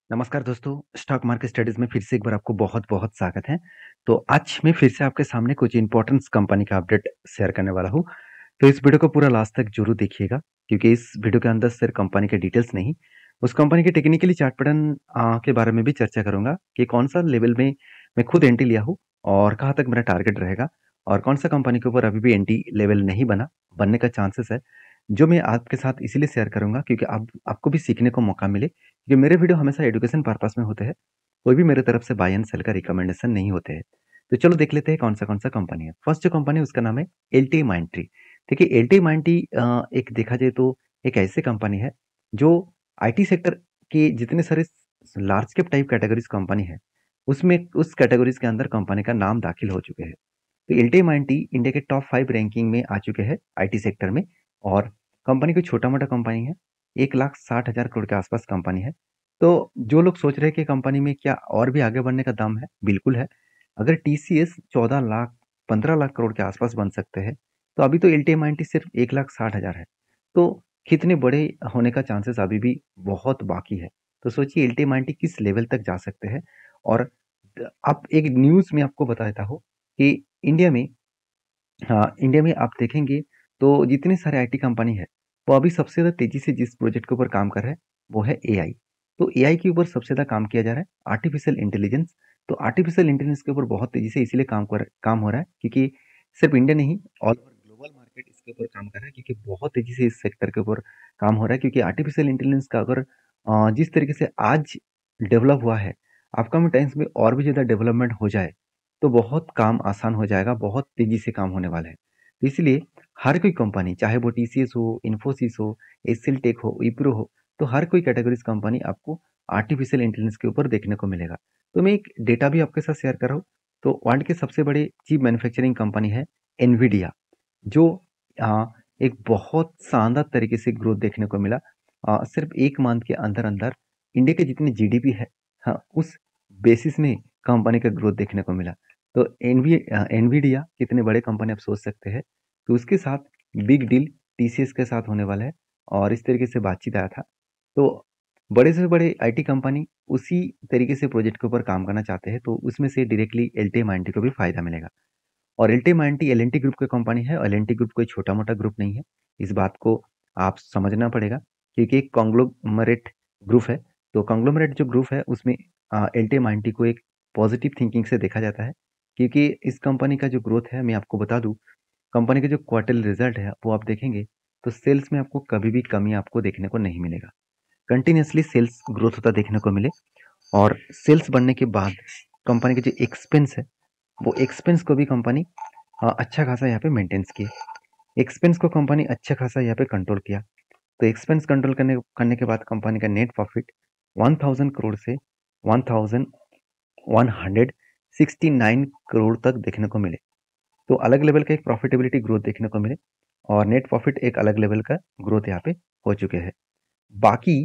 नमस्कार दोस्तों, stock market studies में फिर से एक बार आपको बहुत-बहुत स्वागत है। तो आज मैं फिर से आपके सामने कुछ इम्पोर्टेंट्स कंपनी का अपडेट शेयर करने वाला हूँ। तो इस वीडियो को पूरा लास्ट तक ज़रूर देखिएगा, क्योंकि इस वीडियो के अंदर सिर्फ कंपनी के डिटेल्स नहीं, उस कंपनी के टेक्निकली चार्ट पैटर्न के बारे में भी चर्चा करूँगा कि कौन-सा लेवल में मैं खुद एंट्री लिया हूँ और कहाँ तक मेरा टारगेट रहेगा और कौन-सा कंपनी के ऊपर अभी भी एंट्री लेवल नहीं बना, बनने का चांसेस है, जो मैं आपके साथ इसीलिए शेयर करूँगा क्योंकि आपको भी सीखने को मौका मिले। ये मेरे वीडियो हमेशा एजुकेशन पर्पस में होते हैं, कोई भी मेरे तरफ से बाय एंड सेल का रिकमेंडेशन नहीं होते हैं। तो चलो देख लेते हैं कौन-सा कंपनी है। फर्स्ट जो कंपनी है उसका नाम है एलटीई माइंडट्री। देखिए एलटीई माइंडट्री एक देखा जाए तो एक ऐसी कंपनी है जो आईटी सेक्टर के जितने सारे large cap type categories company है, उसमें उस कैटेगरीज़ के अंदर कंपनी का नाम दाखिल हो चुके हैं। तो एलटीई माइंडट्री इंडिया के टॉप 5 रैंकिंग में आ चुके हैं आईटी सेक्टर में और कंपनी कोई छोटा-मोटा कंपनी है, 1,60,000 करोड़ के आसपास कंपनी है। तो जो लोग सोच रहे हैं कि कंपनी में क्या और भी आगे बढ़ने का दम है, बिल्कुल है। अगर टीसीएस 14 लाख, 15 लाख करोड़ के आसपास बन सकते हैं, तो अभी तो एलटीई माइंडट्री सिर्फ 1,60,000 है। तो कितने बड़े होने का चांसेस अभी भी बहुत बाकी है। तो सोचिए एलटीई माइंडट्री किस लेवल तक जा सकते हैं और अब एक न्यूज़ मैं आपको बता देता हूँ कि इंडिया में इंडिया में आप देखेंगे तो जितने सारे आईटी कंपनी है, वो अभी सबसे ज़्यादा तेज़ी से जिस प्रोजेक्ट के ऊपर काम कर रहे हैं, वो है एआई। तो एआई के ऊपर सबसे ज़्यादा काम किया जा रहा है, आर्टिफिशियल इंटेलिजेंस। तो आर्टिफिशियल इंटेलिजेंस के ऊपर बहुत तेज़ी से इसीलिए काम हो रहा है क्योंकि सिर्फ इंडिया नहीं, ऑल ओवर ग्लोबल मार्केट इसके ऊपर काम कर रहा है क्योंकि बहुत तेज़ी से इस सेक्टर के ऊपर काम हो रहा है क्योंकि आर्टिफिशियल इंटेलिजेंस का अगर जिस तरीके से आज डेवलप हुआ है, अपकमिंग टाइम्स में और भी ज़्यादा डेवलपमेंट हो जाए, तो बहुत काम आसान हो जाएगा, बहुत तेज़ी से काम होने वाला है। तो इसलिए हर कोई कंपनी, चाहे वो टीसीएस हो, इन्फोसिस हो, एचसीएल टेक हो, विप्रो हो, तो हर कोई कैटेगरीज़ कंपनी आपको आर्टिफिशियल इंटेलिजेंस के ऊपर देखने को मिलेगा। तो मैं एक डेटा भी आपके साथ शेयर कर रहा हूँ। तो वर्ल्ड के सबसे बड़े चिप मैन्युफैक्चरिंग कंपनी है एनवीडिया, जो एक बहुत शानदार तरीके से ग्रोथ देखने को मिला। सिर्फ 1 मंथ के अंदर-अंदर इंडिया के जितने जीडीपी है, हाँ, उस बेसिस में कंपनी का ग्रोथ देखने को मिला। तो एनवीडिया कितने बड़े कंपनी आप सोच सकते हैं। तो उसके साथ बिग डील टीसीएस के साथ होने वाला है और इस तरीके से बातचीत आया था। तो बड़े से बड़े आईटी कंपनी उसी तरीके से प्रोजेक्ट के ऊपर काम करना चाहते हैं, तो उसमें से डायरेक्टली एलटीई माइंडट्री को भी फायदा मिलेगा। और एलटीई माइंडट्री एल&टी ग्रुप की कंपनी है और एल&टी ग्रुप कोई छोटा-मोटा ग्रुप नहीं है। इस बात को आप समझना पड़ेगा क्योंकि एक कांग्लोमरेट ग्रुप है। तो कांग्लोमरेट जो ग्रुप है उसमें एलटीई माइंडट्री को एक पॉजिटिव थिंकिंग से देखा जाता है क्योंकि इस कंपनी का जो ग्रोथ है मैं आपको बता दूँ, कंपनी के जो क्वार्टरली रिजल्ट है वो आप देखेंगे तो सेल्स में आपको कभी भी कमी आपको देखने को नहीं मिलेगा। कंटिन्यूअसली सेल्स ग्रोथ होता देखने को मिले और सेल्स बढ़ने के बाद कंपनी के जो एक्सपेंस है, वो एक्सपेंस को भी कंपनी अच्छा खासा यहाँ पे मेंटेन्स किया। एक्सपेंस को कंपनी अच्छा खासा यहाँ पे कंट्रोल किया। तो एक्सपेंस कंट्रोल करने करने के बाद कंपनी का नेट प्रॉफिट 1000 करोड़ से 1169 करोड़ तक देखने को मिले। तो अलग लेवल का एक प्रॉफिटेबिलिटी ग्रोथ देखने को मिले और नेट प्रॉफिट एक अलग लेवल का ग्रोथ यहाँ पे हो चुके हैं। बाकी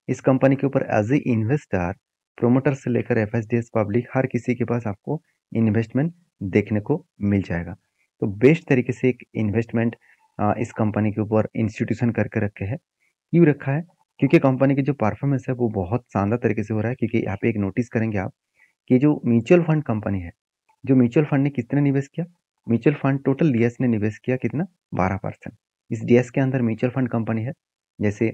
इस कंपनी के ऊपर एज ए इन्वेस्टर, प्रोमोटर से लेकर एफएसडीएस पब्लिक हर किसी के पास आपको इन्वेस्टमेंट देखने को मिल जाएगा। तो बेस्ट तरीके से एक इन्वेस्टमेंट इस कंपनी के ऊपर इंस्टीट्यूशन करके रखे हैं। क्यों रखा है? क्योंकि कंपनी की जो परफॉर्मेंस है वो बहुत शानदार तरीके से हो रहा है क्योंकि यहाँ पे एक नोटिस करेंगे आप कि जो म्यूचुअल फंड कंपनी है, जो म्यूचुअल फंड ने कितना निवेश किया? म्यूचुअल फंड टोटल डीएस ने निवेश किया कितना? 12%। इस डीएस के अंदर म्यूचुअल फंड कंपनी है, जैसे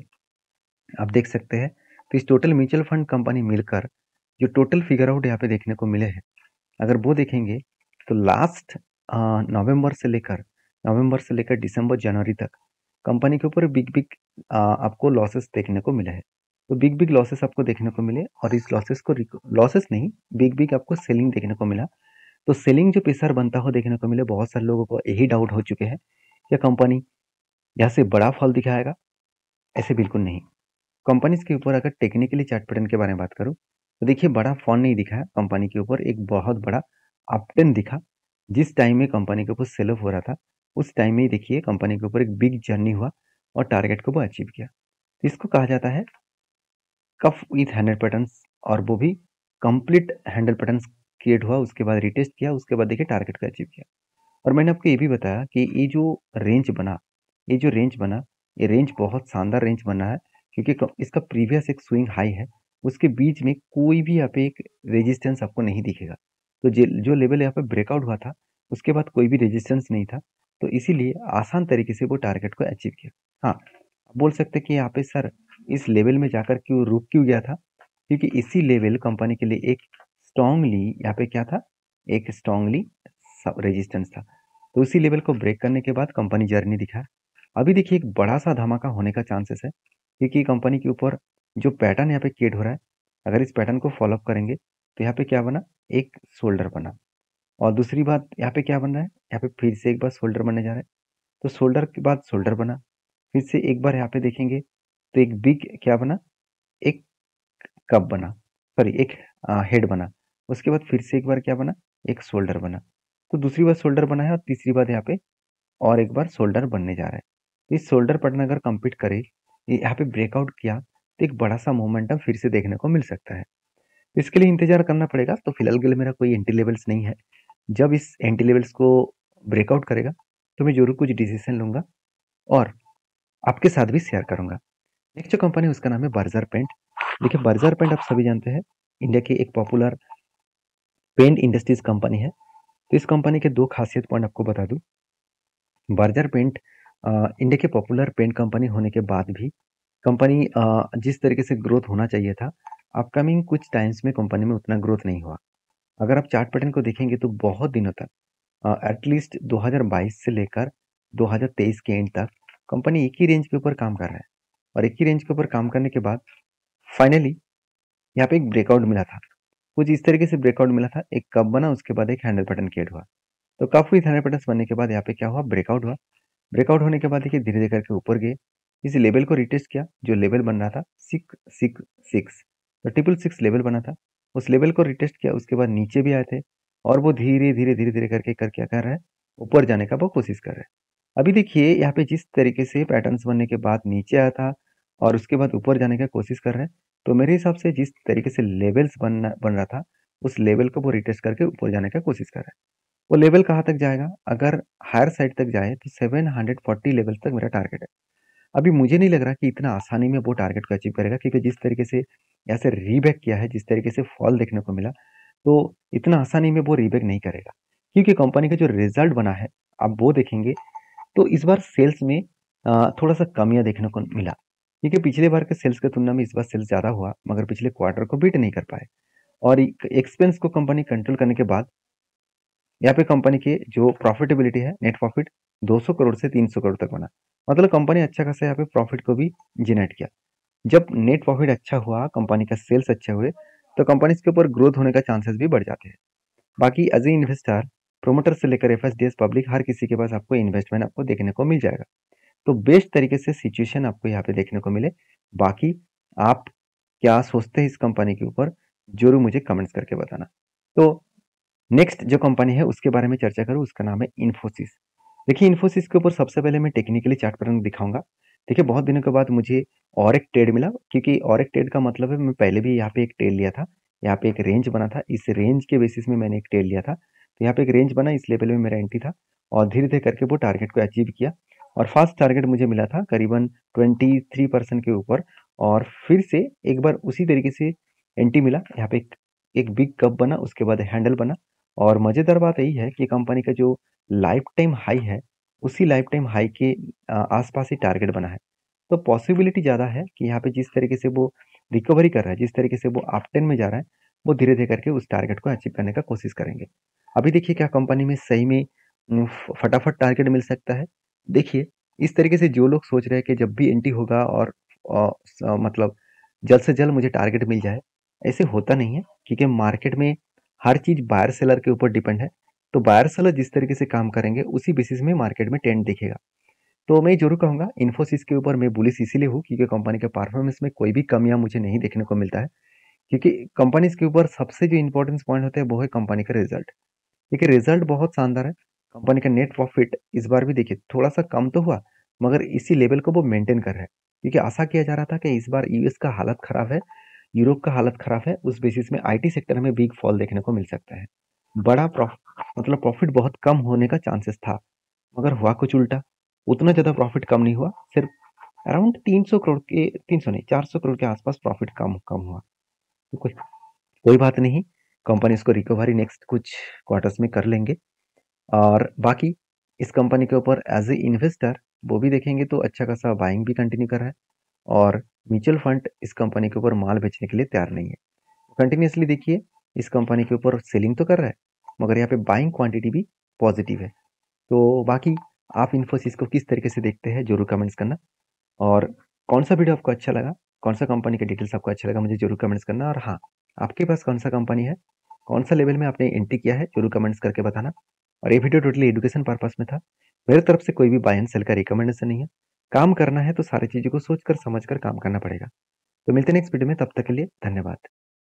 आप देख सकते हैं। तो इस टोटल म्यूचुअल फंड कंपनी मिलकर जो टोटल फिगर आउट यहाँ पे देखने को मिले हैं, अगर वो देखेंगे तो लास्ट नवंबर से लेकर दिसंबर जनवरी तक कंपनी के ऊपर बिग बिग आपको लॉसेस देखने को मिले हैं। तो बिग बिग लॉसेस आपको देखने को मिले और इस लॉसेस नहीं, बिग बिग आपको सेलिंग देखने को मिला। तो सेलिंग जो प्रेशर बनता हो देखने को मिले, बहुत सारे लोगों को यही डाउट हो चुके हैं क्या कंपनी यहाँ से बड़ा फल दिखाएगा? ऐसे बिल्कुल नहीं। कंपनीज के ऊपर अगर टेक्निकली चार्ट पैटर्न के बारे में बात करूँ, तो देखिए बड़ा फॉल नहीं दिखा है कंपनी के ऊपर, एक बहुत बड़ा अपट्रेंड दिखा। जिस टाइम में कंपनी के ऊपर सेल ऑफ हो रहा था, उस टाइम में ही देखिए कंपनी के ऊपर एक बिग जर्नी हुआ और टारगेट को वो अचीव किया। तो इसको कहा जाता है कफ विथ हैंडल पैटर्न्स और वो भी कंप्लीट हैंडल पैटर्न्स क्रिएट हुआ, उसके बाद रिटेस्ट किया, उसके बाद देखिए टारगेट को अचीव किया। और मैंने आपको ये भी बताया कि ये जो रेंज बना, ये रेंज बहुत शानदार रेंज बना है क्योंकि इसका प्रीवियस एक स्विंग हाई है उसके बीच में कोई भी यहाँ पे एक रेजिस्टेंस आपको नहीं दिखेगा। तो जो लेवल यहाँ पे ब्रेकआउट हुआ था, उसके बाद कोई भी रेजिस्टेंस नहीं था, तो इसीलिए आसान तरीके से वो टारगेट को अचीव किया। हाँ, आप बोल सकते हैं कि यहाँ पे सर इस लेवल में जाकर क्यों रुक क्यों गया था? क्योंकि इसी लेवल कंपनी के लिए एक स्ट्रांगली यहाँ पे क्या था, एक स्ट्रांगली रेजिस्टेंस था। तो उसी लेवल को ब्रेक करने के बाद कंपनी जर्नी दिखा। अभी देखिए एक बड़ा सा धमाका होने का चांसेस है, क्योंकि कंपनी के ऊपर जो पैटर्न यहाँ पे क्रिएट हो रहा है, अगर इस पैटर्न को फॉलो अप करेंगे तो यहाँ पे क्या बना, एक शोल्डर बना। और दूसरी बात यहाँ पे क्या बन रहा है, यहाँ पे फिर से एक बार शोल्डर बनने जा रहा है, तो शोल्डर के बाद शोल्डर बना, फिर से एक बार यहाँ पे देखेंगे तो एक बिग क्या बना, एक कप बना, सॉरी एक हेड बना। उसके बाद फिर से एक बार क्या बना, एक शोल्डर बना। तो दूसरी बार शोल्डर बना है और तीसरी बार यहाँ पे और एक बार शोल्डर बनने जा रहा है। तो इस शोल्डर पैटर्न अगर कंप्लीट करे, यहाँ पे ब्रेकआउट किया, तो एक बड़ा सा मोमेंटम फिर से देखने को मिल सकता है। इसके लिए इंतजार करना पड़ेगा। तो फिलहाल के लिए मेरा कोई एंटी लेवल्स नहीं है। जब इस एंटी लेवल्स को ब्रेकआउट करेगा तो मैं जरूर कुछ डिसीजन लूंगा और आपके साथ भी शेयर करूंगा। नेक्स्ट जो कंपनी है उसका नाम है बर्जर पेंट। देखिए बर्जर पेंट आप सभी जानते हैं, इंडिया की एक पॉपुलर पेंट इंडस्ट्रीज कंपनी है। तो इस कंपनी के दो खासियत पॉइंट आपको बता दूं। बर्जर पेंट इंडिया के पॉपुलर पेंट कंपनी होने के बाद भी कंपनी जिस तरीके से ग्रोथ होना चाहिए था, अपकमिंग कुछ टाइम्स में कंपनी में उतना ग्रोथ नहीं हुआ। अगर आप चार्ट पैटर्न को देखेंगे तो बहुत दिनों तक एटलीस्ट 2022 से लेकर 2023 के एंड तक कंपनी एक ही रेंज के ऊपर काम कर रहा है। और एक ही रेंज के ऊपर काम करने के बाद फाइनली यहाँ पे एक ब्रेकआउट मिला था। कुछ इस तरीके से ब्रेकआउट मिला था, एक कप बना, उसके बाद एक हैंडल पैटर्न क्रिएट हुआ। तो कप विथ हैंडल पैटर्न बनने के बाद यहाँ पे क्या हुआ, ब्रेकआउट हुआ। ब्रेकआउट होने के बाद देखिए धीरे धीरे करके ऊपर गए, इस लेवल को रिटेस्ट किया। जो लेवल बन रहा था 666, तो 666 लेवल बना था, उस लेवल को रिटेस्ट किया। उसके बाद नीचे भी आए थे और वो धीरे धीरे धीरे धीरे करके कर क्या कर रहा है, ऊपर जाने का वो कोशिश कर रहा है। अभी देखिए यहाँ पे जिस तरीके से पैटर्न्स बनने के बाद नीचे आया था और उसके बाद ऊपर जाने का कोशिश कर रहा है, तो मेरे हिसाब से जिस तरीके से लेवल्स बन रहा था, उस लेवल को वो रिटेस्ट करके ऊपर जाने का कोशिश कर रहा है। वो लेवल कहाँ तक जाएगा, अगर हायर साइड तक जाए तो 740 लेवल तक मेरा टारगेट है। अभी मुझे नहीं लग रहा कि इतना आसानी में वो टारगेट को अचीव करेगा, क्योंकि जिस तरीके से यहाँ से रीबैक किया है, जिस तरीके से फॉल देखने को मिला, तो इतना आसानी में वो रीबैक नहीं करेगा। क्योंकि कंपनी का जो रिजल्ट बना है आप वो देखेंगे तो इस बार सेल्स में थोड़ा सा कमियां देखने को मिला, क्योंकि पिछले बार के सेल्स की तुलना में इस बार सेल्स ज़्यादा हुआ, मगर पिछले क्वार्टर को बीट नहीं कर पाए। और एक्सपेंस को कंपनी कंट्रोल करने के बाद यहाँ पे कंपनी की जो प्रॉफिटेबिलिटी है, नेट प्रॉफिट 200 करोड़ से 300 करोड़ तक बना। मतलब कंपनी अच्छा खासा यहाँ पे प्रॉफिट को भी जनरेट किया। जब नेट प्रॉफिट अच्छा हुआ, कंपनी का सेल्स अच्छे हुए, तो कंपनी के ऊपर ग्रोथ होने का चांसेस भी बढ़ जाते हैं। बाकी एज ए इन्वेस्टर, प्रोमोटर से लेकर एफएसडीएस पब्लिक, हर किसी के पास आपको इन्वेस्टमेंट आपको देखने को मिल जाएगा। तो बेस्ट तरीके से सिचुएशन आपको यहाँ पे देखने को मिले। बाकी आप क्या सोचते हैं इस कंपनी के ऊपर, जरूर मुझे कमेंट्स करके बताना। तो नेक्स्ट जो कंपनी है उसके बारे में चर्चा करूँ, उसका नाम है इन्फोसिस। देखिए इन्फोसिस के ऊपर सबसे पहले मैं टेक्निकली चार्ट पैटर्न दिखाऊंगा। देखिए बहुत दिनों के बाद मुझे और एक ट्रेड मिला, क्योंकि और एक ट्रेड का मतलब है मैं पहले भी यहाँ पे एक ट्रेड लिया था। यहाँ पे एक रेंज बना था, इस रेंज के बेसिस में मैंने एक ट्रेड लिया था। तो यहाँ पे एक रेंज बना, इस लेवल में मेरा एंट्री था और धीरे धीरे करके वो टारगेट को अचीव किया। और फर्स्ट टारगेट मुझे मिला था करीबन 23% के ऊपर। और फिर से एक बार उसी तरीके से एंट्री मिला। यहाँ पे एक बिग कप बना, उसके बाद हैंडल बना। और मजेदार बात यही है कि कंपनी का जो लाइफ टाइम हाई है, उसी लाइफ टाइम हाई के आसपास ही टारगेट बना है। तो पॉसिबिलिटी ज़्यादा है कि यहाँ पे जिस तरीके से वो रिकवरी कर रहा है, जिस तरीके से वो अप टेन में जा रहा है, वो धीरे धीरे करके उस टारगेट को अचीव करने का कोशिश करेंगे। अभी देखिए क्या कंपनी में सही में फटाफट टारगेट मिल सकता है। देखिए इस तरीके से जो लोग सोच रहे हैं कि जब भी एंट्री होगा और मतलब जल्द से जल्द मुझे टारगेट मिल जाए, ऐसे होता नहीं है। क्योंकि मार्केट में हर चीज़ बायर सेलर के ऊपर डिपेंड है। तो बायर सेलर जिस तरीके से काम करेंगे उसी बेसिस में मार्केट में ट्रेंड दिखेगा। तो मैं जरूर कहूंगा इन्फोसिस के ऊपर मैं बुलिश इसीलिए हूँ क्योंकि कंपनी के परफॉर्मेंस में कोई भी कमियां मुझे नहीं देखने को मिलता है। क्योंकि कंपनीज के ऊपर सबसे जो इंपॉर्टेंस पॉइंट होता है वो है कंपनी का रिजल्ट। क्योंकि रिजल्ट बहुत शानदार है। कंपनी का नेट प्रॉफिट इस बार भी देखिए थोड़ा सा कम तो हुआ, मगर इसी लेवल को वो मेंटेन कर रहा है। क्योंकि आशा किया जा रहा था कि इस बार यूएस का हालत खराब है, यूरोप का हालत खराब है, उस बेसिस में आईटी सेक्टर में बिग फॉल देखने को मिल सकता है। बड़ा मतलब प्रॉफिट बहुत कम होने का चांसेस था, मगर हुआ कुछ उल्टा। उतना ज़्यादा प्रॉफिट कम नहीं हुआ, सिर्फ अराउंड 300 करोड़ के, 300 नहीं 400 करोड़ के आसपास प्रॉफिट कम कम हुआ। तो कोई बात नहीं, कंपनी इसको रिकवरी नेक्स्ट कुछ क्वार्टर्स में कर लेंगे। और बाकी इस कंपनी के ऊपर एज ए इन्वेस्टर वो भी देखेंगे तो अच्छा खासा बाइंग भी कंटिन्यू कर रहा है, और म्यूचुअल फंड इस कंपनी के ऊपर माल बेचने के लिए तैयार नहीं है। कंटिन्यूसली देखिए, इस कंपनी के ऊपर सेलिंग तो कर रहा है, मगर यहाँ पे बाइंग क्वांटिटी भी पॉजिटिव है। तो बाकी आप इन्फोसिस को किस तरीके से देखते हैं जरूर कमेंट्स करना, और कौन सा वीडियो आपको अच्छा लगा, कौन सा कंपनी का डिटेल्स आपको अच्छा लगा, मुझे जरूर कमेंट्स करना। और हाँ, आपके पास कौन सा कंपनी है, कौन सा लेवल में आपने एंट्री किया है, जरूर कमेंट्स करके बताना। और ये वीडियो टोटली एजुकेशन पर्पस में था, मेरे तरफ से कोई भी बाय एंड सेल का रिकमेंडेशन नहीं है। काम करना है तो सारी चीज़ों को सोच कर समझ कर काम करना पड़ेगा। तो मिलते हैं नेक्स्ट वीडियो में, तब तक के लिए धन्यवाद।